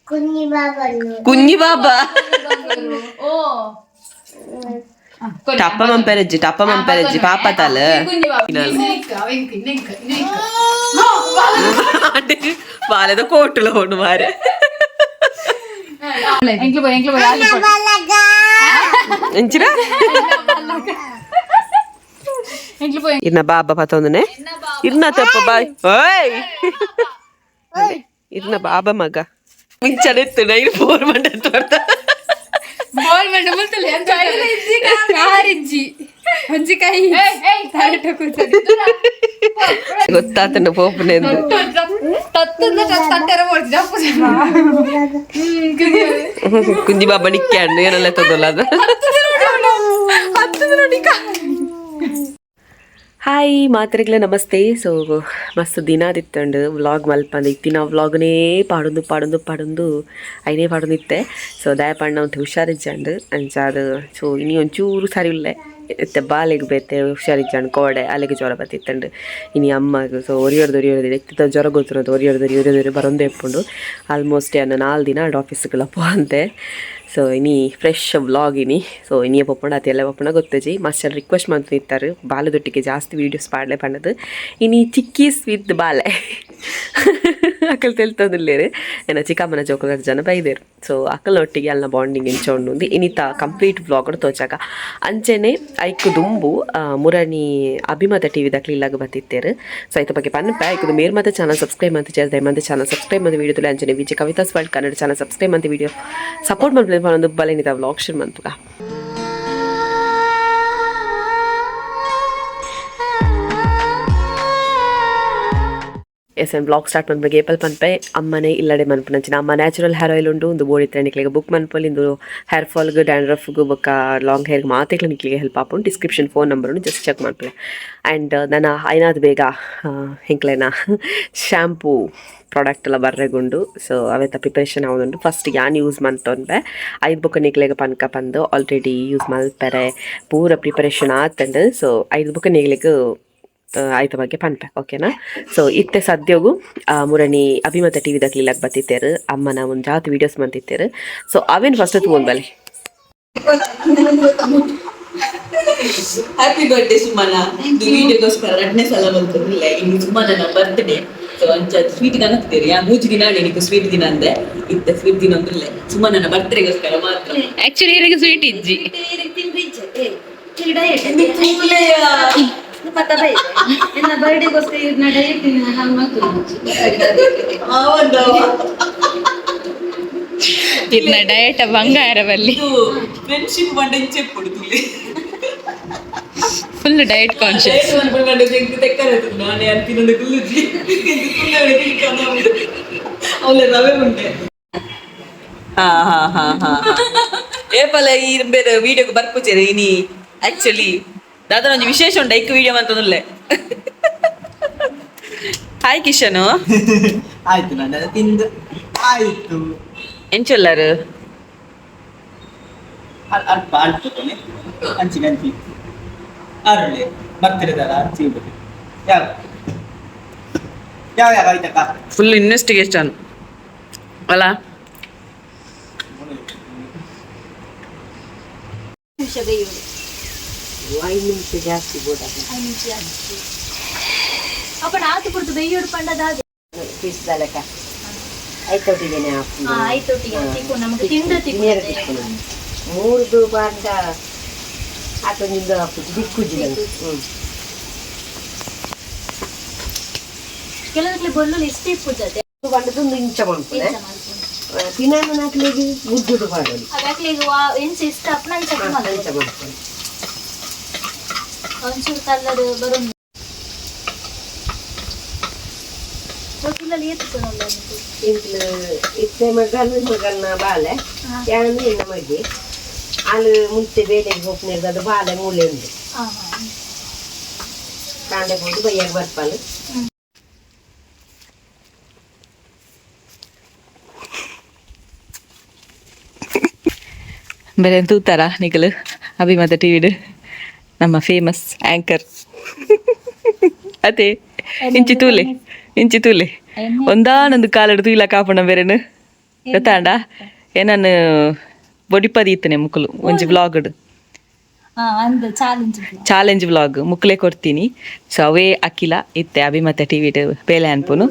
കുഞ്ഞി ബാബ ടപ്പ മമ്പരജി പാപ്പത്താല് వాళ్ళేదో కోర్టులో ఉన్నవారు ఇన్న బాబా పతొందనే ఇన్న తెప్ప బాయ్ ఓయ్ ఇన్న బాబా మగ ಮಿಂಚನೆತ್ತು ನೈರು ಫೋರ್ ಮಂಡತ್ತು ಬರ್ತಾ ಬೋಲ್ ಮಂಡ ಮುಲ್ತಲೆ ಅಂತ ಕೈಲಿಂಜಿ ಕಾರಿಂಜಿ ಒಂಜಿ ಕೈ ತಾರಟ ಕೂತದೆ ಗೊತ್ತಾತನ ಪೋಪನೆಂದು ತತ್ತನ ತಟ್ಟರ ಓಡಿ ಜಪ್ಪು ಕುಂಜಿ ಬಾಬಾ ನಿಕ್ಕಾಂಡು ಏನೆಲ್ಲ ತೊದಲ್ಲ ಅದು ಹತ್ತು ನೋಡಿಕ ಹಾಯ್ ಮಾತ್ರೆಗಳ ನಮಸ್ತೆ. ಸೊ ಮಸ್ತ್ ದಿನ ಆದಿತ್ತಂಡು ವ್ಲಾಗ್ ಮಲ್ಪಂದು ಇತ್ತಿನ ವ್ಲಾಗ್ನೇ ಪಾಡೊಂದು ಐನೇ ಪಾಡೊಂದಿತ್ತೆ. ಸೊ ದಯಪಂಡ ಒಂದು ಹುಷಾರಿಜ್ಜಂಡು ಅಂಚಾದು. ಸೊ ಇನಿ ಒಂಚೂರು ಸರಿ ಇಲ್ಲೆ ಎತ್ತೆ ಬಾಲೆಗೆ ಬೇತೆ ಹುಷಾರಿಜ್ಜಂಡು ಕೋಡೆ ಅಲ್ಲಿಗೆ ಜ್ವರ ಬತ್ತಿತ್ತಂಡು ಇನಿ ಅಮ್ಮಗೆ. ಸೊ ಒರಿಯೋರ್ದು ಎತ್ತಿದ ಜ್ವರ ಗೊತ್ತಿರೋದು ಒರಿಯೋರ್ದು ಬರೊಂದೇ ಎಪ್ಪುಂಡು ಆಲ್ಮೋಸ್ಟ್ ಅನ್ನ 4 ದಿನ ಆಫೀಸ್ಗೆಲ್ಲ ಪೋಂತೆ. ಸೊ ಇನಿ ಫ್ರೆಶ್ ವ್ಲಾಗ್ ಇನಿ. ಸೊ ಇನಿಯ ಪಪ್ಪಂಡ ಅದೆಲ್ಲ ಪಪ್ಪಂಡ ಗೊತ್ತಜಿ ಮಸ್ತ್ ರಿಕ್ವೆಸ್ಟ್ ಮಾಡ್ತಿರ್ತಾರೆ ಬಾಲದೊಟ್ಟಿಗೆ ಜಾಸ್ತಿ ವೀಡಿಯೋಸ್ ಪಾಡಲೇ ಪಣ್ಣದು ಇನಿ ಚಿಕ್ಕೀಸ್ ವಿತ್ ಬಾಲೆ ಅಕ್ಕಲ್ ತೆಲ್ತದಿಲ್ಲೇರು ಏನ ಚಿಕ್ಕಮ್ಮನ ಜೋಕದ ಜನ ಬೈದೇರು. ಸೊ ಅಕ್ಕಲೊಟ್ಟಿಗೆ ಅಲ್ಲ ಬಾಂಡಿಂಗ್ ಎಂಚೊಂಡು ಇನಿತ ಕಂಪ್ಲೀಟ್ ವ್ಲಾಗ್ ತೋಚಾಕ ಅಂಚೆನೆ ಐಕು ದುಂಬು ಮುರಣಿ ಅಭಿಮತ ಟಿವಿ ದಾಖಲೆ ಇಲ್ಲಾಗ ಬತ್ತಿತ್ತೇರು. ಸೊ ಐತ ಬಗ್ಗೆ ಪನ್ನಪ ಐಕದು ಮೇರ್ ಮತ್ತೆ ಚಾನಲ್ ಸಬ್ಸ್ಕ್ರೈಬ್ ಅಂತ ചേർത്ത് ಮತ್ತೆ ಚಾನಲ್ ಸಬ್ಸ್ಕ್ರೈಬ್ ಮಾಡಿ ವಿಡಿಯೋ ತುಲೆ ಅಂಚನೆ Vijaya Kavita's world Kannada channel subscribe ಮಾಡಿ ವಿಡಿಯೋ ಸಪೋರ್ಟ್ ಮಾಡ್ಲಿ ಒಂದು ಬಲೆನಿದ ವ್ಲಾಗ್ ಶೇರ್ ಮಾಡ್ತುಗ. ಎಸ್ ಎನ್ ಬ್ಲಾಗ್ ಸ್ಟಾರ್ಟ್ ಮಾಡ್ಬೇಕು ಏಪಲ್ ಪನ್ಪೆ ಅಮ್ಮನೆ ಇಲ್ಲಡೆ ಮನ್ಪುನಂಚಿನ ಅಮ್ಮ ನ್ಯಾಚುರಲ್ ಹೇರ್ ಆಯಿಲ್ ಉಂಡು ಒಂದು ಬೋಡಿ ನಿಕ್ಲಿಗೆ ಬುಕ್ ಮನ್ಪಲ್ಲಿ ಇಂದು ಹೇರ್ ಫಾಲ್ಗೆ ಡ್ಯಾಂಡ್ರಫ್ಗೆ ಬೊಕ್ಕ ಲಾಂಗ್ ಹೇರ್ಗೆ ಮಾತೆಗ್ಲ ನಿಕ್ಲಿಗೆ ಹೆಲ್ಪ್ ಆಪುಂಡು. Description phone number just check ಮಾಡ್ಪಲೆ. ಆ್ಯಂಡ್ ನನ್ನ ಐನಾದ್ ಬೇಗ ಹೆಂಕ್ಲೆನ ಶ್ಯಾಂಪೂ ಪ್ರಾಡಕ್ಟ್ ಎಲ್ಲ ಬರ್ರೆಗುಂಡು. So ಅವೆತ್ತ preparation ಆಗೋದುಂಡು. ಫಸ್ಟಿಗೆ ಯಾನ್ ಯೂಸ್ ಮಾಡ್ತೊಂಡೆ 5 ಬೊಕ್ಕ ನಿಕ್ಲೆಗೆ ಪನ್ಕ ಬಂದು ಆಲ್ರೆಡಿ ಯೂಸ್ ಮಲ್ಪರೆ ಪೂರ ಪ್ರಿಪರೇಷನ್ ಆತಂಡು. ಸೊ 5 ಬೊಕ್ಕ ನಿಗ್ಲಿಗೆ ಆಯ್ತ ಬಗ್ಗೆ ಪನ್ಪೆ ಓಕೆನಾ. ಸೊ ಇತ್ತೆ ಸದ್ಯಗೂ ಮುರಣಿ ಅಭಿಮತ ಟಿವಿ ದಾಖಲೆ ಇಲ್ಲಾಗ ಬತ್ತಿತ್ತೇರು ಅಮ್ಮನ ಒಂದು ಜಾತಿ ವೀಡಿಯೋಸ್ ಬಂದಿತ್ತೇರು. ಸೊ ಅವೇನು ಫಸ್ಟ್ ತಗೊಂಡ್ ಬಲೆ ಹ್ಯಾಪಿ ಬರ್ತ್ಡೇ ಸುಮನ ಇದು ವಿಡಿಯೋಗೋಸ್ಕರ 2ನೇ ಸಲ ಬಂದಿರಲಿಲ್ಲ ಇನ್ನು ಸುಮನನ ಬರ್ತ್ಡೇ. ಸೊ ಅಂಚ ಸ್ವೀಟ್ ದಿನ ಹಾಕ್ತೀರಿ ಆ 3 ದಿನ ನಿನಗೆ ಸ್ವೀಟ್ ದಿನ ಅಂದೆ ಇತ್ತ ಸ್ವೀಟ್ ದಿನ ಒಂದಿಲ್ಲ ಸುಮನನ ಬರ್ತ್ಡೇಗೋಸ್ಕರ ಮಾತ್ರ. ಆಕ್ಚುಲಿ ಇರಿಗೆ ಸ್ವೀಟ್ ಇಜ್ಜಿ ಇನ್ನ ಡಯಟ್ ಬಂಗಾರವಲ್ಲಿ ಫ್ರೆಂಡ್ಶಿಪ್ ಬಂಡೆಂಚೆ ಕೊಡುತ್ತಲೆ ಫುಲ್ ಡಯಟ್ ಕಾನ್ಶಿಯಸ್ ನಾನೇ ಅಂತಿನೊಂದು ಗುಲ್ಲುಜಿ ಅವಳ ರವೆ ಉಂಟೆ ಏಪಲ ಈ ಬೇರೆ ವಿಡಿಯೋಗೆ ಬರ್ಪುಚೇರಿ ಇನಿ ಆಕ್ಚುಲಿ ದಾದಾ ಒಂದು ವಿಶೇಷ ಉಂಟು ಐಕ್ ವಿಡಿಯೋ ಅಂತಂದ್ರೆ ಹಾಯ್ ಕಿಶನು ಆಯ್ತು ನಾನು ತಿಂದು ಆಯ್ತು ಎಂಚೊಲ್ಲರು ಅಲ್ಪ ಅಲ್ಪನೆ ಹಂಚಿ ಅರಳೆ ಬರ್ತಿರದಲ್ಲ ಹಂಚಿ ಯಾವ ಯಾವ ಯಾವ ಆಯ್ತಕ್ಕ ಫುಲ್ ಇನ್ವೆಸ್ಟಿಗೇಷನ್ ಅಲ್ಲ 5 ನಿಮಿಷ ಜಾಸ್ತಿ ಬೋಡಾಗಿ 5 ನಿಮಿಷ ಜಾಸ್ತಿ ಅಪ್ಪ ನಾತು ಕೊಡ್ತು ಬೆಯ್ಯೋಡು ಪಂಡದಾದ ಪಿಸ್ದಲಕ ಐತೊಟ್ಟಿಗೆನೆ ಹಾಕು ಐತೊಟ್ಟಿಗೆ ತಿಕ್ಕು ನಮಗೆ ತಿಂದು ತಿಕ್ಕು ಮೂರ್ದು ಬಾಂಡ ಆತ ನಿಂದ ಹಾಕು ದಿಕ್ಕುಜಿ ಕೆಲವಕ್ಕೆ ಬೊಲ್ಲು ಇಷ್ಟೇ ಪುಜದೆ ಬಂಡದೊಂದು ಇಂಚ ಮಾಡ್ಕೊಳೆ ದಿನಾನು ನಾಕ್ಲಿಗೆ ಮುದ್ದುಡು ಮಾಡೋದು ಅದಕ್ಲಿಗೆ ಎನ್ಸ್ ಇಷ್ಟ ಅಪ್ಪ ಇಂಚ ಮಾಡ್ಕೊಳ್ಳಿ ಒಂಚೂರು ಕಲ್ಲರ್ ಬರೋದು ಇತ್ತೆ ಮಗನ ಬಾಲೆ ಯಾನು ಎನ್ನ ಮಗ್ಗೆ ಹಾಲು ಮುಂಚೆ ಬೇಳೆಗೆ ಹೋಗ್ನಿರ್ದು ಅದು ಬಾಲೆ ಮೂಲೆ ಉಂಟು ಕಾಂಡೆ ಹೋಗಿ ಬೈಯಾಗ ಬರ್ಪಾಲು ಬೇರೆ ತೂತಾರ ನಿಖಲು ಅಭಿಮತ ಟಿವಿಡು ನಮ್ಮ ಫೇಮಸ್ ಆಂಕರ್ ಅದೇ ಇಂಚಿ ತೂಲೆ ಒಂದಾನೊಂದು ಕಾಲಡು ತೂಯಿಲ ಕಾಪಣ ಬೇರೆನು ಗೊತ್ತಾಂಡ ಏನನ್ನು ಬೊಡಿಪದಿ ಇತ್ತನೆ ಮುಕ್ಕಲು ಒಂಜಿ ವ್ಲಾಗ್ಡ್ ಚಾಲೆಂಜ್ ವ್ಲಾಗ್ ಮುಕ್ಕಲೆ ಕೊಡ್ತೀನಿ. ಸೊ ಅವೇ ಅಖಿಲ ಇತ್ತೆ ಅಭಿಮತ ಟಿವಿ ಬೇಲೆ ಅನ್ಪುನು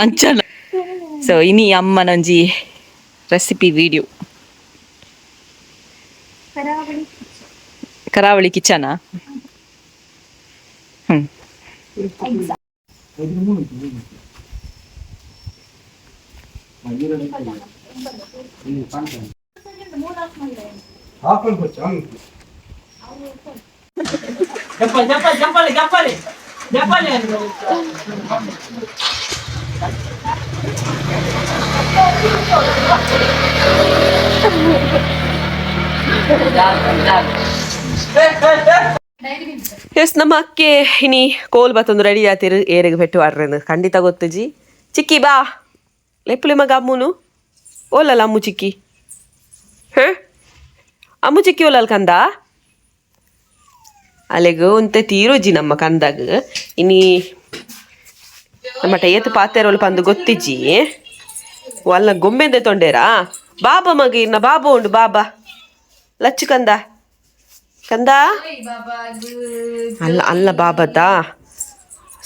ಅಂಚನ. ಸೊ ಇನಿ ಅಮ್ಮನೊಂಜಿ ರೆಸಿಪಿ ವಿಡಿಯೋ ಕರಾವಳಿ ಕಿಚನ. ಎಸ್ ನಮ್ಮ ಅಕ್ಕೆ ಇನಿ ಕೋಲ್ ಬತ್ತೊಂದು ರೆಡಿ ಆತಿರು ಏರಿಗೆ ಪೆಟ್ಟು ಆಡ್ರಂದು ಖಂಡಿತ ಗೊತ್ತುಜಿ. ಚಿಕ್ಕಿ ಬಾ ಲೆಪ್ಪುಲಿ ಮಗ ಅಮ್ಮನು ಓಲಲ್ಲ ಅಮ್ಮು ಚಿಕ್ಕಿ ಅಮ್ಮು ಚಿಕ್ಕಿ ಓಲಲ್ ಕಂದ ಅಲೆಗ್ ಒಂತೆ ತೀರೋಜಿ ನಮ್ಮ ಕಂದಾಗ ಇನಿ ನಮ್ಮ ಏತು ಪಾತೆರೋಲ್ ಪಂದು ಗೊತ್ತಿಜ್ಜಿ ಒಲ್ಲ ಗೊಂಬೆಂದೆ ತೊಂಡೇರಾ ಬಾಬಾ ಮಗ ಇನ್ನ ಬಾಬಾ ಉಂಡು ಬಾಬಾ ಲಚ್ಚು ಕಂದ ಕಂದ ಅಲ್ಲ ಅಲ್ಲ ಬಾಬದ್ದಾ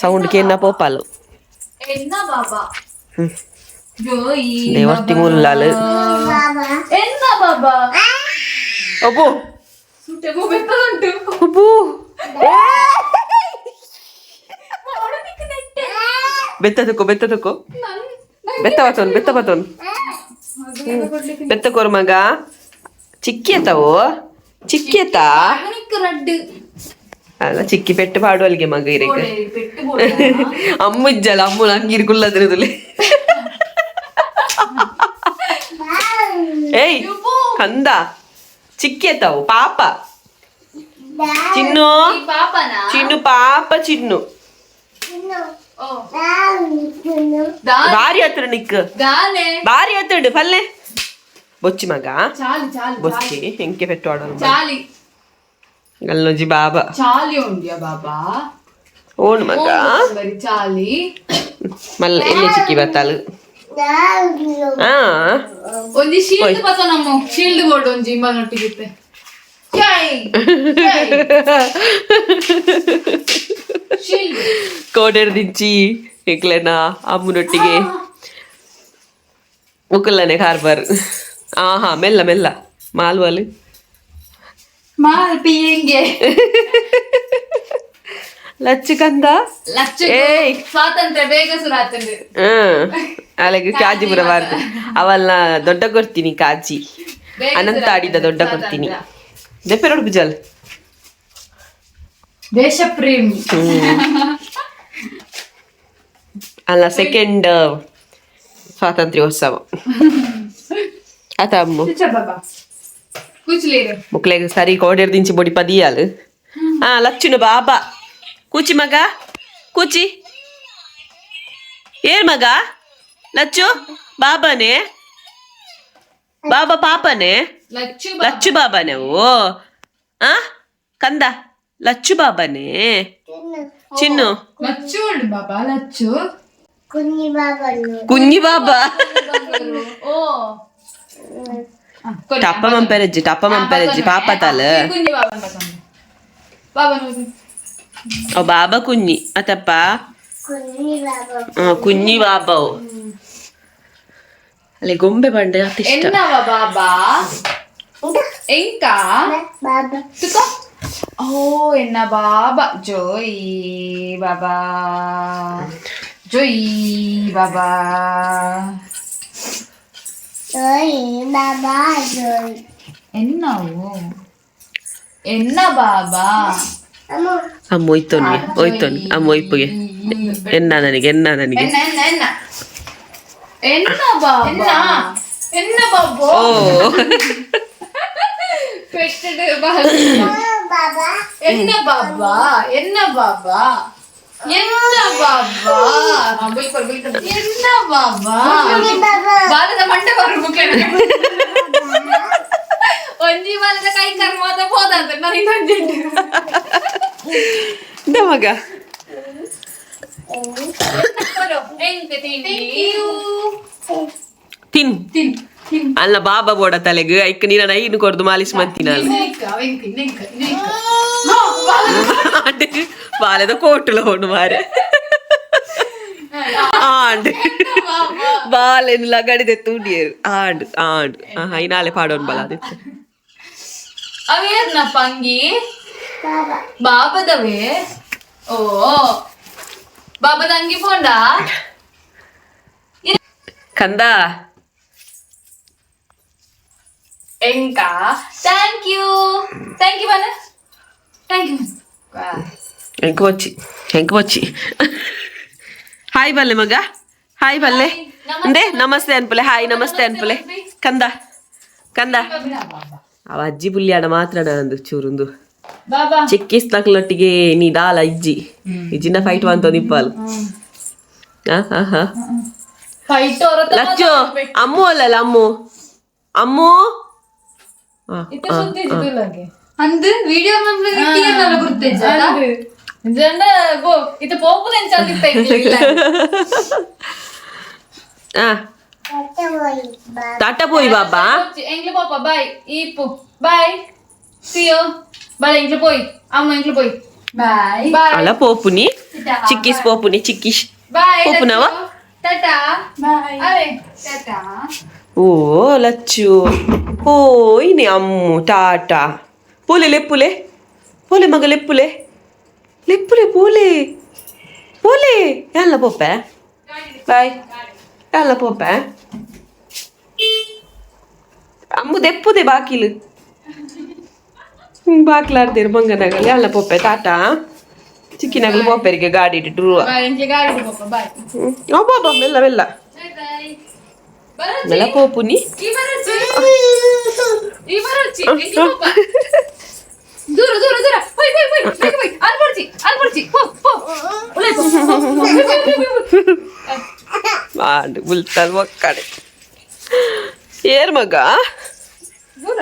ಸೌಂಡ್ ಕೇನ್ನ ಪೋಪಾಲು ದೇವರ್ತಿ ಮುಲ್ಲಾಲು ಒಬ್ಬು ಒಬ್ಬು ಬೆತ್ತ ತಕೋ ಬೆತ್ತ ತಕೋ ಬೆತ್ತ ಬತ್ತೋನ್ ಬೆತ್ತ ಕೋರ್ ಮಗ ಚಿಕ್ಕಿ ಎತ್ತವು ಚಿಕ್ಕಿ ಎತ್ತ ಅಲ್ಲ ಚಿಕ್ಕಿ ಪೆಟ್ಟು ಪಾಡುವಲ್ಗೆ ಮಗ ಇರಕ್ಕೆ ಅಮ್ಮುಜ್ಜಲ್ಲ ಅಮ್ಮು ಅಂಗೀರಿ ಕುಲ್ಲದ್ರದಲ್ಲಿ ಏಯ್ ಕಂದ ಚಿಕ್ಕಿ ಎತ್ತವು ಪಾಪ ಚಿನ್ನು ಚಿನ್ನು ಪಾಪ ಚಿನ್ನು ಭಾರಿ ಹತ್ರ ನಿಕ್ ಭಾರಿ ಹತ್ರ ಪಲ್ಲೆ ಬೊಚ್ಚಿ ಮಗ ಬೊಚ್ಚಿ ಹೆಂಕೆ ಪೆಟ್ಟು ಆಡೋದು ಗಲ್ಲೊಂಜಿ ಬಾಬಾ ಓಣು ಮಗ ಮಲ್ಲ ಎಲ್ಲಿ ಚಿಕ್ಕಿ ಬತ್ತಾಲು ಒಂಜಿ ಶೀಲ್ಡ್ ಪತನಮ್ಮ ಶೀಲ್ಡ್ ಬೋರ್ಡ್ ಒಂಜಿ ಇಂಬನೊಟ್ಟಿಗಿತ್ತೆ ಕೋಡೆರ್ದಿಂಚಿ ಇಕ್ಲೆನ ಅಮ್ಮನೊಟ್ಟಿಗೆ ಮುಕ್ಕಲ್ಲನೆ ಕಾರ್ಬಾರ್ ಆಹಾ ಮೆಲ್ಲ ಮೆಲ್ಲ ಮಾಲ್ವಾಲು ಮಾಲ್ಪಿಯಂಗೆ ಲಚ್ಚು ಕಂದ ಏಯ್ ಸ್ವಾತಂತ್ರ್ಯ ಬೇಗ ಸುರಾತಂದು ಅಲ್ಲಿಗೆ ಕಾಜಿ ಬುರ ಬಾರ್ದು ಅವಲ್ನ ದೊಡ್ಡ ಕೊಡ್ತೀನಿ ಕಾಜಿ ಅನಂತ ಆಡಿದ ದೊಡ್ಡ ಕೊಡ್ತೀನಿ ದೆಪ್ಪೆ ಬುಜಲ್ ದೇಶ ಪ್ರೇಮಿ ಅಲ್ಲ ಸೆಕೆಂಡ್ ಸ್ವಾತಂತ್ರ್ಯೋತ್ಸವ ಆತ ಅಮ್ಮು ಮುಕ್ಲೆಗ್ ಸರಿ ಕೋಡೆರ್ ಬೊಡಿ ಪದಿಯಾಲು ಲಚ್ಚುನ ಬಾಬಾ ಕೂಚಿ ಮಗ ಕೂಚಿ ಏನ್ ಮಗ ಲಚ್ಚು ಬಾಬಾನೇ ಬಾಬಾ ಪಾಪನೇ ಲಚ್ಚು ಬಾಬಾನೇ ಓ ಕಂದ ಲಚ್ಚು ಬಾಬಾನೇ ಚಿನ್ನು ಲಚ್ಚು ಬಾಬಾ ಲಚ್ಚು ಕುഞ്ഞി ಬಾಬಾ ಟಪ್ಪ ಮಂಪೆರಜ್ಜಿ ಪಾಪ ತಾಲ ಓ ಬಾಬಾ ಕುഞ്ഞി ಅತಪ್ಪ ಕುഞ്ഞി ಬಾಬಾ ಅಲ್ಲಿ ಗೊಂಬೆ ಬಂಡೆ ಅತಿ ಇಷ್ಟ ಬಾಬಾ ಎಂಕಾ ಓ ಎನ್ನ ಬಾಬಾ ಜೋಯ್ ಬಾಬಾ ಜೋಯ್ ಬಾಬಾ ಎನ್ನವು ಎನ್ನ ಬಾಬಾ ಅಮ್ಮ ಒಯ್ತೋನಿ ಅಮ್ಮ ಒಯ್ಪುಗೆ ಎನ್ನ ನನಗೆ ಎನ್ನ ಬಾಬಾ ಎನ್ನ ಬಾಬಾ ಓ పెట్టడు బాబా ఎన్న బాబా ఎన్న బాబా ఎన్న బాబా ఎన్న బాబా బాలದ ಮಂಡೆ ಬರು ಮುಖ್ಯ ಒಂಜಿ ಬಾಲದ ಕೈ ಕರ್ಮಾತ ಹೋದಂತ ನಾನು ಇನ್ನೊಂದು ಮಗ ತಿನ್ ಅಲ್ಲ ಬಾಬಾ ಬೋಡ ತಲೆಗೆ ಐಕ್ ನೀನ ಐನು ಕೊಡ್ದು ಮಾಲಿಶ್ ಮಾಡ್ತೀನಿ ಬಾಲೆದ ಕೋಟುಲ ಹೊಣ್ಣು ಮಾರೆ ಆಂಡ್ ಬಾಲೆನ್ ಲಗಡಿದೆ ತೂಡಿಯರು ಆಂಡ್ ಆಂಡ್ ಐನಾಲೆ ಪಾಡೋನ್ ಬಲ ಅದಿತ್ತು ಅವೇರ್ನ ಪಂಗಿ ಬಾಬದವೇ ಓ ಬಾಬದ ಅಂಗಿ ಪೋಂಡ ಕಂದ ಎಂಕ ಥ್ಯಾಂಕ್ ಯು ಬನ ಥ್ಯಾಂಕ್ ಯು ಎಂಕ ಬಚ್ಚಿ ಹಾಯ್ ಬಲ್ಲೆ ಮಗ ಹಾಯ್ ಬಲ್ಲೆ ಅಂದೆ ನಮಸ್ತೆ ಅನ್ಪಲೆ ಹಾಯ್ ನಮಸ್ತೆ ಅನ್ಪಲೆ ಕಂದ ಕಂದ ಅವ ಅಜ್ಜಿ ಬುಲ್ಯಾಡ ಮಾತ್ರ ಅಂದು ಚೂರುಂದು ಬಾಬಾ ಚಿಕ್ಕಿಸ್ಲಕ್ಲೊಟ್ಟಿಗೆ ನೀ ದಾಲ ಇಜ್ಜಿನ ಫೈಟ್ ಅಂತ ನಿಪ್ಪಲ್ ಫೈಟ್ ಲಚ್ಚು ಅಮ್ಮು ಅಲ್ಲಲ್ಲ ಅಮ್ಮು ಅಮ್ಮು ಅಂದ್ ವಿಡಿಯೋ ಗುರ್ತೇಜ ಇದು ಪೋಪುಲೆನ್ ಚಂದಿತ್ತ ಟಾಟಾ ಪೋಯಿ ಬಾಬಾ ಎಂಗ್ಲು ಪಾಪ ಬಾಯ್ ಈಪು ಬಾಯ್ ಸಿಯೋ ಬಾಯ್ ಎಂಗ್ಲು ಪೋಯಿ ಅಮ್ಮ ಎಂಗ್ಲು ಪೋಯಿ ಬಾಯ್ ಬಾಯ್ ಅಲ್ಲ ಪೋಪುನಿ ಚಿಕ್ಕಿಸ್ ಪೋಪುನಿ ಚಿಕ್ಕಿಶ್ ಬಾಯ್ ಪೋಪುನವ ಟಾಟಾ ಬಾಯ್ ಅರೆ ಟಾಟಾ ಓ ಲಚ್ಚು ಓ ಇನಿ ಅಮ್ಮು ಟಾಟಾ ಪೋಲೆ ಲೆಪ್ಪುಲೆ ಪೋಲೆ ಮಗ ಲೆಪ್ಪುಲೆ ಲೆಪ್ಪುಲೆ ಪೋಲೆ ಪೋಲೆ ಎಲ್ಲ ಪೋಪೆ ಬಾಯ್ ಎಲ್ಲ ಪೋಪೆ ಅಮ್ಮು ದೆಪ್ಪುದೆ ಬಾಕಿಲು ಬಾಕ್ಲಾರ್ದೇರು ಮಂಗನಗಲಿ ಎಲ್ಲ ಪೋಪೆ ಟಾಟಾ ಚಿಕ್ಕಿನಗಲು ಪೋಪೆರಿಗೆ ಗಾಡಿ ಇಟ್ಟಿರುವ ಬಾಯ್ ಎಂಗೆ ಗಾಡಿ ಪಾಪ ಬಾಯ್ ಅಬ್ಬಬ್ಬ ಮೆಲ್ಲ ಮೆಲ್ಲ ಬಾಯ್ ಮೆಲ್ಲ ಪೋಪುನಿ ದೂರ ದೂರ ದೂರ ಹೋಯ್ ಹೋಯ್ ಹೋಯ್ ಹೋಯ್ ಹೋಯ್ ಅಲ್ಬರ್ಜಿ ಪೋ ಪೋ ಉಲೈ ಪೋ ಮಾಡು ಬುಲ್ತಲ್ ಒಕ್ಕಡೆ ಏರ್ ಮಗ ದೂರ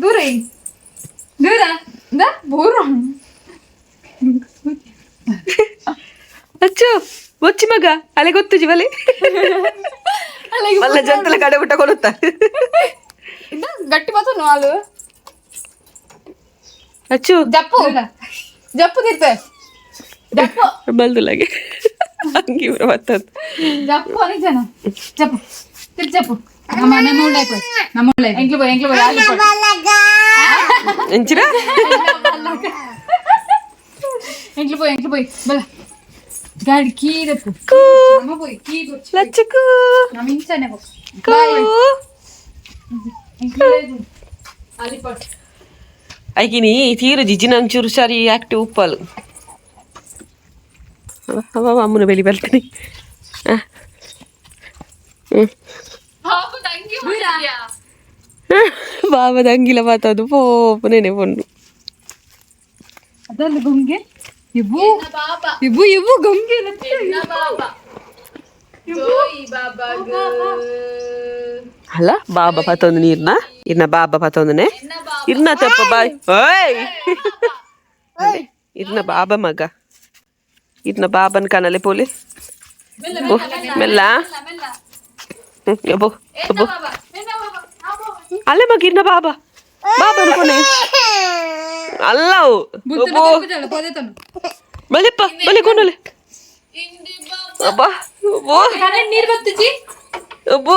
ದೂರ ದೂರ ದ ಬೋರ ಅಚ್ಚು ಬೊಚ್ಚಿ ಮಗ ಅಲೆ ಗೊತ್ತು ಜಿವಲೆ ಮಲ್ಲ ಜಂತಲ ಕಡೆ ಬಿಟ್ಟ ಕೊಡುತ್ತ ಗಟ್ಟಿ ಮಾತು ನಾಲು ಅಚ್ಚು ಜಪ್ಪು ತಿರ್ತೆ ಜಪ್ಪು ಬಲ್ದುಲಾಗೆ ಹಂಗೆ ಇವ್ರ ಮತ್ತದು ಜಪ್ಪು ಅನಿಜನ ಜಪ್ಪು ತಿರ್ ಜಪ್ಪು ನಮ್ಮ ಉಳ್ಳಾಯ್ತು ನಮ್ಮ ಉಳ್ಳಾಯ್ತು ಎಂಗ್ಲು boy ಎಂಚಿರ ಎಂಗ್ಲು boy ಬಲ ಗಾಡಿ ಕೀರಪ್ಪು ನಮ್ಮ boy ಕೀ ಗೊತ್ತು ಲಚ್ಚಕು ನಮ್ಮ ಇಂಚನೆ ಹೋಗು ಐಕಿನಿ ತೀರು ಜಿಜಿನ ಒಂಚೂರು ಸರಿ ಆಕ್ಟಿವ್ ಉಪ್ಪಲು ಅವ ಅಮ್ಮನ ಬೆಳಿ ಬರ್ತೀನಿ ಬಾಬದ ಅಂಗಿಲ ಮಾತದು ಪೋಪನೇನೆ ಪೊಂಡು ಅದಲ್ಲ ಗೊಂಗೆ ಇವು ಗೊಂಗೆ ಅಲ್ಲ ಬಾಬಾ ಪತ್ತೊಂದು ನೀರ್ನ ಇರ್ನ ಬಾಬಾ ಪತ್ತೊಂದನೆ ಇರ್ನ ತೆಪ್ಪ ಬಾಯ್ ಓಯ್ ಇರ್ನ ಬಾಬಾ ಮಗ ಇರ್ನ ಬಾಬನ್ ಕನಲೆ ಪೋಲಿ ಮೆಲ್ಲ ಯಬ್ಬೋ ಯಬ್ಬೋ ಅಲ್ಲೇ ಮಗ ಇರ್ನ ಬಾಬಾ ಬಾಬನ್ ಕೊನೆ ಅಲ್ಲವು ಬಲಿಪ್ಪ ಬಲಿ ಕೊನಲೆ ಅಬ್ಬಾ ಅಬ್ಬೋ ನೀರ್ ಬತ್ತಜಿ ಅಬ್ಬೋ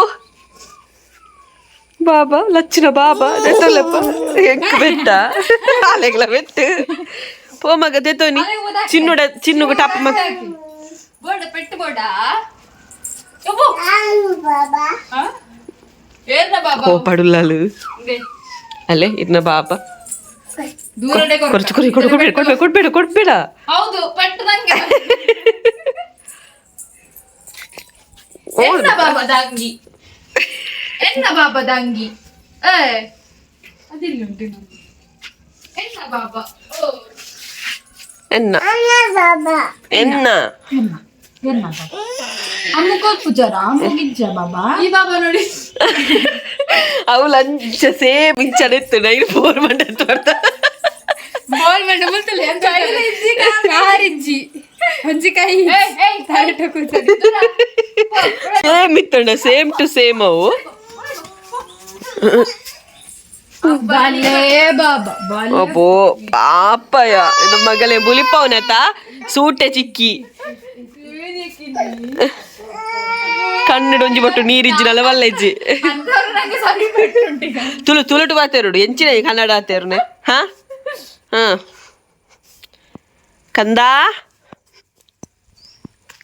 ಬಾಬಾ ಲಚ್ಚಿನ ಬಾಬಾ ದೆತ್ತಲ್ಲಪ್ಪ ಹೆಂಗ್ ಬೆಟ್ಟ ಅಲೆಗ್ಲ ಬೆಟ್ಟು ಪೋ ಮಗ ದೆತ್ತೋನಿ ಚಿನ್ನುಗ ಟಾಪ್ ಮಗ ಬೋಡ ಪೆಟ್ಟು ಬೋಡ ಏರ್ನ ಬಾಬಾ ಓ ಪಡುಲ್ಲಾಲು ಅಲ್ಲೇ ಇರ್ನ ಬಾಬಾ ದೂರಡೆ ಕೊರ್ಚು ಕೊರಿ ಕೊಡ್ಬೇಡ ಹೌದು ಪೆಟ್ಟು ನಂಗೆ ಎನ್ನ ಬಾಬದ ಅಂಗಿ ಅದಿಲ್ಲ ಉಂಟು ಎನ್ನ ಬಾಬಾ ಎನ್ನ ಅಮ್ಮಕೋತ್ ಪೂಜಾರ ಅಮ್ಮಗಿಜ್ಜ ಬಾಬಾ ಈ ಬಾಬಾ ನೋಡಿ ಅವು ಲಂಚ ಸೇಮ್ ಇಂಚನೆತ್ತು ನೈನ್ 4 ಮಂಡ ಬರ್ತಾ ಬಾಲ್ ಮಂಡ ಮುತ್ತಲೆ ಅಂತ ಕಾರಿಜ್ಜಿ ಹೊಂಜಿಕಾಯಿ ತಾರಟ ಕೂತದೆ ಸೇಮ್ ಇತ್ತಣ್ಣ, ಸೇಮ್ ಟು ಸೇಮ್ ಅವು. ಅಪ್ಪೋ ಪಾಪಯ ನಮ್ಮ ಮಗಲೇ ಬುಲಿಪವನತ ಸೂಟೆ ಚಿಕ್ಕಿ ಕಣ್ಣುಡೊಂಜಿ ಬೊಟ್ಟು ನೀರಿಜ್ಜಿನಲ್ಲ ವಲ್ಲೆಜ್ಜಿ ತುಳುಟು ಬಾತೇರುಡು ಎಂಚಿನ ಕನ್ನಡ ಆತೇರುನೆ. ಹಾ ಹಾ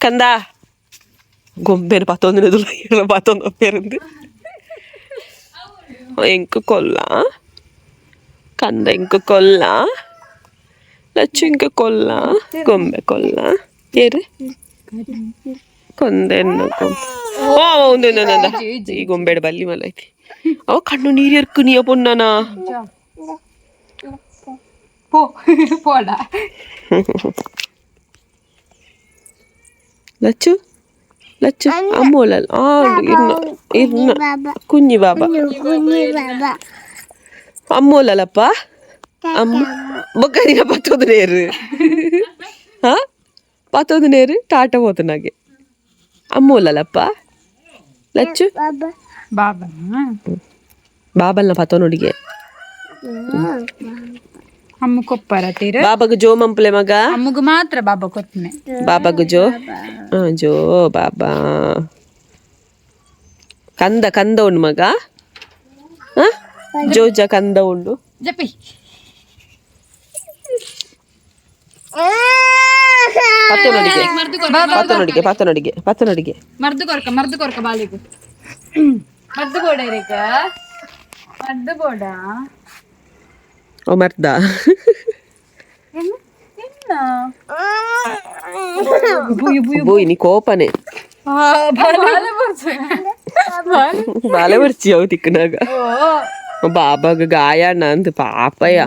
ಕಂದ ಗೊಂಬೆನು ಪತ್ತೊಂದಿನ ತುಳು ಪತ್ತೊಂದು ಪೇருந்து ಎಂಕು ಕೊಲ್ಲ ಕಂದ ಎಂಕು ಕೊಲ್ಲ ಲಚ್ಚು ಇಂಕ ಕೊಲ್ಲ ಗೊಂಬೆ ಕೊಲ್ಲ ಏರು ಕೊಂದೆನ್ನು ಓ ಒಂದೊಂದೊಂದ ಈ ಗೊಂಬೆಡ ಬಲ್ಲಿ ಮಲ್ಲ ಐತಿ ಅವ ಕಣ್ಣು ನೀರು ಎರ್ಕು ನೀಯ ಪೊನ್ನನ ಲಚ್ಚು ಲಚ್ಚು ಅಮ್ಮೋಲ ಕುഞ്ഞി ಬಾಬಾ ಅಮ್ಮೋಲಲ್ಲಪ್ಪ ಅಮ್ಮ ಬೊಕ್ಕನಿನ ಪತ್ತೊಂದು ನೇರು ಹಾ ಪತ್ತೊಂದು ನೇರು ಟಾಟ ಹೋತನಾಗೆ ಅಮ್ಮೋಲಲ್ಲಪ್ಪ ಲಚ್ಚು ಬಾಬಲ್ನ ಪತ್ತೊಂದುಡಿಗೆ ಅಮ್ಮ ಕೊಪ್ಪರ ತೀರ ಬಾಬಾಗ ಜೋ ಮಂಪ್ಲೆ ಮಗ ಅಮ್ಮಗ ಮಾತ್ರ ಬಾಬಾ ಕೊತ್ತನೆ ಬಾಬಾಗ ಜೋ ಜೋ ಬಾಬಾ ಕಂದ ಕಂದ ಉಂಡು ಮಗ ಜೋಜ ಕಂದ ಉಂಡು ಜಪಿ ಪತ್ತನೊಡಿಗೆ ಮರ್ದು ಕೊರ್ಕ ಬಾಲಿಗೆ ಮರ್ದು ಬೋಡ ಇರೇಕ ಮರ್ದು ಬೋಡ ಓ ಮರ್ದ ಬೂಯ್ ನೀ ಕೋಪನೆ ಬಾಲೆ ಬರ್ಚಿ ಅವು ತಿಕ್ಕನಾಗ ಬಾಬಾಗ ಗಾಯಣ್ಣ ಅಂತ ಪಾಪಯ್ಯ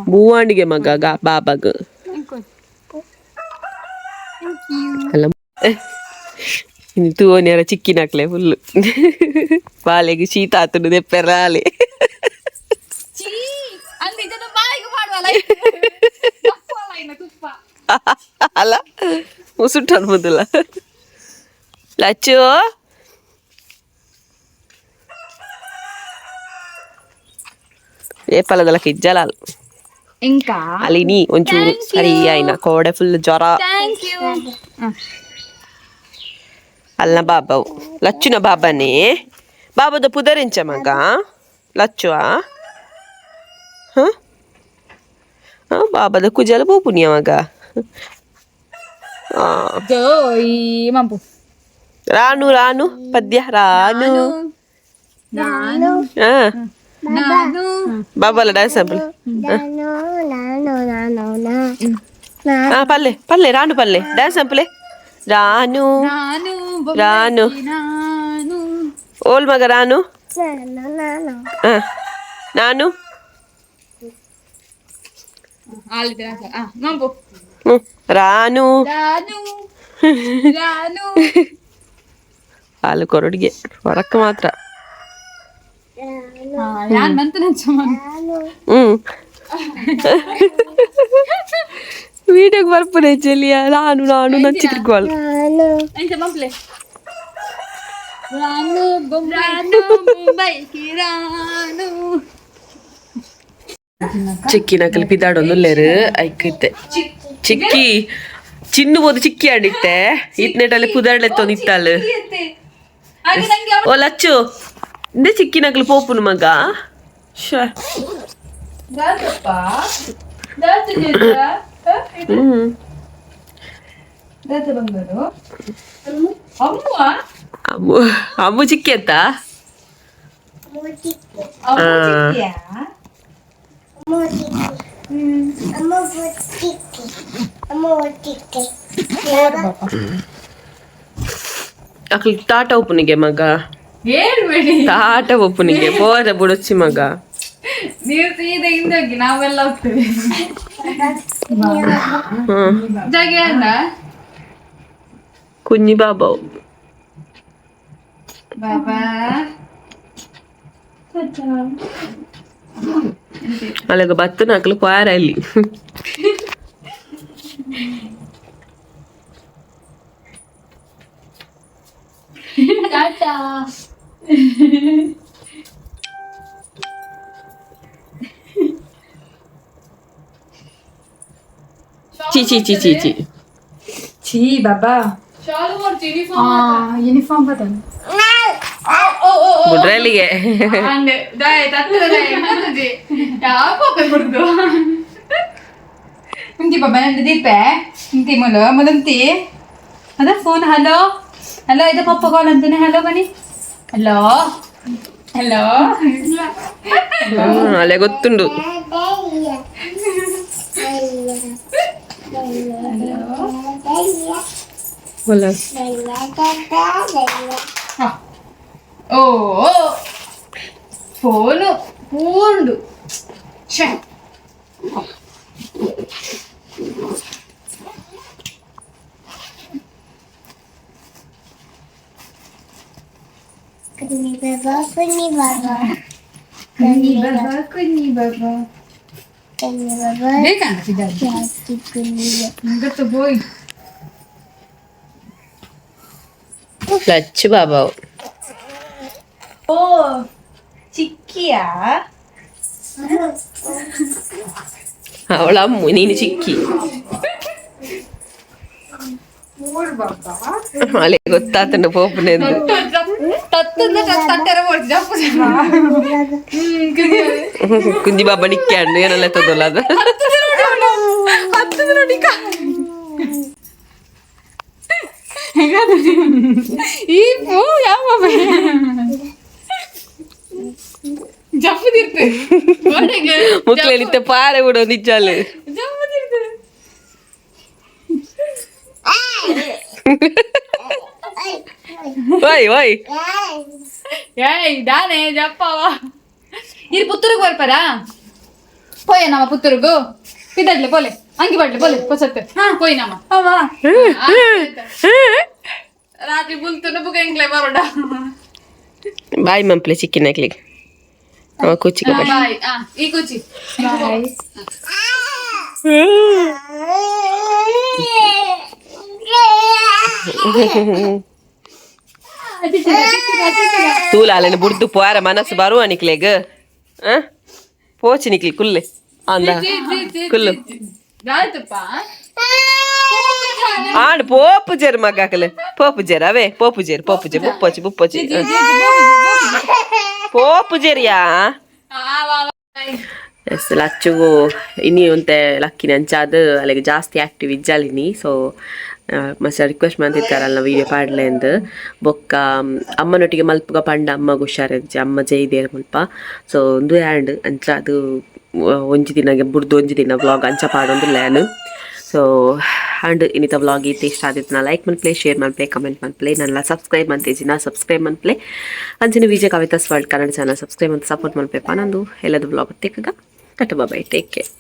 ಬೂವಾಂಡಿಗೆ ಮಗ ಬಾಬಾಗ ಅಲ್ಲ ತೂವನಿಯರ ಚಿಕ್ಕಿನಾಕ್ಲೆ ಫುಲ್ಲು ಬಾಲೆಗೆ ಶೀತ ಆತುಡು ದೆಪ್ಪೆರಾಲೆ ಅಲ್ಲ ಮುಸುಟ್ಟು ಅನ್ಬೋದಿಲ್ಲ ಲಚ್ಚು ಏಪಲದಲ್ಲ ಕಿಜ್ಜಲಾಲ್ ఇంకా ಅಲ್ಲಿ ನೀ ಒಂಚೂರು ಸರಿ ಆಯ್ನ ಕೋಡೆ ಫುಲ್ ಜ್ವರ ಅಲ್ಲ ಬಾಬಾವು ಲಚ್ಚುನ ಬಾಬಾನೇ ಬಾಬಾದ ಪುದರೆಂಚ ಮಗ ಲಚ್ಚು ಬಾಬಾದ ಕುಜಲ ಪೋಪುನಿಯ ಮಗ ಜೋಯ್ ಮಂಪು ರಾನು ರಾನು ಪದ್ಯ ರಾನು ನಾನು ಬಾಬಾಲ ಡ್ಯಾನ್ಸ್ ಸ್ಯಾಂಪಲ್ ಪಲ್ಲೆ ಪಲ್ಲೆ ರಾನು ಪಲ್ಲೆ ಡ್ಯಾನ್ಸ್ ಸ್ಯಾಂಪಲ್ ರಾನು ರಾನು ಓಲ್ ಮಗ ರಾನು ನಾನು ರಾನು ಹಾಲು ಕೊರಡಿಗೆ ಹೊರಕ್ಕೆ ಮಾತ್ರ വീഡിയോക്ക് പറപ്പനെ ചെല്ലിയ നാനു നാനു നച്ചിരിക്കുവാൾ ಚಿಕ್ಕಿನಕಲ್ ಪಿದಾಡೊಂದುಲ್ಲೇರು ಐಕೈತೆ ಚಿಕ್ಕಿ ಚಿನ್ನು ಬೋದು ಚಿಕ್ಕಿ ಆಡಿತ್ತೆ ಇತ್ನೆಟಲ್ಲಿ ಕುದಾಡ್ಲೆತ್ತೊಂದು ಇತ್ತಾಳು ಓ ಲಚ್ಚು ಇಂದೇ ಚಿಕ್ಕಿನಕಲ್ ಪೋಪುನು ಮಗ ಅಮ್ಮು ಚಿಕ್ಕಿ ಅಂತ ಅಕ್ಲಿ ಟಾಟ ಒಪ್ಪನಿಗೆ ಮಗ ಟಾಟ ಒಪ್ಪನಿಗೆ ಬೋದ ಬುಡಚ್ಚಿ ಮಗ ನೀವು ಸೀದಾ ಹಿಂದೋಗಿ ನಾವೆಲ್ಲ ಹೋಗ್ತೇವೆ ಜಾಗ ಕುഞ്ഞി ಬಾಬಾವು ಬಾಬಾ ಅಲ್ಲಿಗೆ ಬತ್ತು ನಾಲ್ಕು ಪಾರ ಇಲ್ಲಿ ಟಾಟಾ. ಚಿ ಚಿ ಚಿ ಚಿ ಚಿ ಛೀ ಬಾಬಾ ಶಾಲು ಮಾಡ್ತೀನಿ ಯೂನಿಫಾರ್ಮ್ ಬದಲು ಗುಡ್ರಲ್ಲಿಗೆ ಅಂದೆ ದಾಯ ತತ್ತದ ಎಂತದಿ ಯಾಕೋ ಬಿಡ್ದು ಇಂತಿ ಬಾಬಾ ನಂದು ದೀಪೆ ಇಂತಿ ಮೊಲಂತಿ ಅದ ಫೋನ್ ಹಲೋ ಹಲೋ ಇದು ಪಪ್ಪ ಕಾಲ್ ಅಂತಾನೆ ಹಲೋ ಬನ್ನಿ ಹಲೋ ಹಲೋ ಅಲ್ಲೇ ಗೊತ್ತುಂಡು ಓ ಫೋನು ಪೂರ್ಣು ಛೆ Kuni baba, kuni baba. ಕುನಿ ಬಾಬಾ ಕುನಿ ಬಾಬಾ Kuni baba. ಬೇಕಂತಿದ್ದಾರೆ Jati kuni baba. ಗೊತ್ತು ಬೋಯ್ ಲಚ್ಚು ಬಾಬಾ ಓ ಚಿಕ್ಕಿಯಾ ಅವಳ ಅಮ್ಮು ನೀನು ಚಿಕ್ಕಿ ಮೂರ್ ಬಾಬಾ ಅಲ್ಲೇ ಗೊತ್ತಾತಂಡು ಪೋಪನೆಂದು ಕುಂಜಿ ಬಾಬಾ ನಿಕ್ಕಾಂಡು ಏನೆಲ್ಲ ತದಲ್ಲ ಅದು ಈ ಪೂ ಯಾವ ಜಪ್ಪದಿರ್ತೆ ಮುಕ್ಲೇನಿತ್ತೆ ಪಾರೆ ಬಿಡೋ ನಿಜಾಲು ಜಪ್ಪದಿರ್ತೆ ಓಯ್ ಓಯ್ ಏಯ್ ದಾನೆ ಜಪ್ಪವ ಇದು ಪುತ್ತೂರಿಗೆ ಬರ್ಪಾರಾ ಪೋಯ ನಮ್ಮ ಪುತ್ತೂರಿಗೂ ಇದಡ್ಲೆ ಪೋಲೆ ಅಂಗಿ ಬಡ್ಲೆ ಪೋಲೆ ಪೊಸತ್ತೆ ಹಾ ಪೋಯ್ ನಮ್ಮ ಅವ ರಾತ್ರಿ ಬುಲ್ತುನ ಬುಗ ಎಂಗ್ಲೆ ಬರೋಡ ಬಾಯ್ ಮಂಪ್ಲೆ ಚಿಕ್ಕಿನ ಹಾಕ್ಲಿಕ್ಕೆ ಅವ ಕೂಚಿಗೆ ಬಾಯ್ ಬಾಯ್ ಈ ಕುಚಿ ಬಾಯ್ ತೂಲಾಲೆನ ಬುಡ್ದು ಪಾರ ಮನಸ್ಸು ಬರುವ ನಿಕ್ಲೆಗ ಪೋಚಿ ನಿಕ್ಲಿ ಕುಲ್ಲೆ ಅಂದ ಕುಲ್ಲು ಆಯ್ತಪ್ಪ ಆಂಡ್ ಪೋಪು ಜೇರು ಮಗಾಕಲೆ ಪೋಪು ಜೇರು ಅವೇ ಪೋಪು ಜೇರು ಬುಪ್ಪಚ್ಚಿ ಬುಪ್ಪಚ್ಚಿ ಪೋಪು ಜೇರಿಯಾ ಎಸ್ ಲಚ್ಚುಗು ಇನ್ನಿ ಒಂತೆ ಲಕ್ಕಿನ ಅಂಚಾದ ಅಲ್ಲಿಗೆ ಜಾಸ್ತಿ ಆಕ್ಟಿವ್ ಇಜ್ಜಾಲಿನಿ ಸೊ ಮಸ್ತ್ ರಿಕ್ವೆಸ್ಟ್ ಮಾಡ್ತಿರ್ತಾರಲ್ಲ ವೀಡಿಯೋ ಪಾಡ್ಲೆ ಅಂದು ಬೊಕ್ಕ ಅಮ್ಮನೊಟ್ಟಿಗೆ ಮಲ್ಪಗ ಪಂಡ ಅಮ್ಮಗ ಹುಷಾರಿಜ್ಜಿ ಅಮ್ಮ ಜೈದೇರ್ ಮುಲ್ಪ ಸೊ ಒಂದು ಹ್ಯಾಂಡ್ ಅಂಚ ಅದು ಒಂಜಿ ದಿನಗೆ ಬುಡ್ದು ಒಂಜಿ ದಿನ ವ್ಲಾಗ್ ಅಂಚ ಪಾಡೊಂದಿಲ್ಲ ನಾನು ಸೊ ಅಂಡ್ ಇನ್ನಿತ ವ್ಲಾಗ್ ಇತ್ತು ಇಷ್ಟ ಆದಿತ್ತು ನಾ ಲೈಕ್ ಮನ್ಪ್ಲೆ ಶೇರ್ ಮನ್ಪ್ಲೆ ಕಮೆಂಟ್ ಮನ್ಪ್ಲೆ ನನ್ನ ಸಬ್ಸ್ಕ್ರೈಬ್ ಮಂತೇಜಿ ನಾ ಸಬ್ಸ್ಕ್ರೈಬ್ ಮನ್ಪ್ಲೆ ಅಂಚಿನ Vijaya Kavita's world Kannada channel subscribe ಅಂತ ಸಪೋರ್ಟ್ ಮನ್ಪೆಪ್ಪ ನಂದು ಎಲ್ಲದು ವ್ಲಾಗ್ ತೆಕ್ಕಗ ಕಟ್ಟ ಬಾಯ್ ಟೇಕ್ ಕೇರ್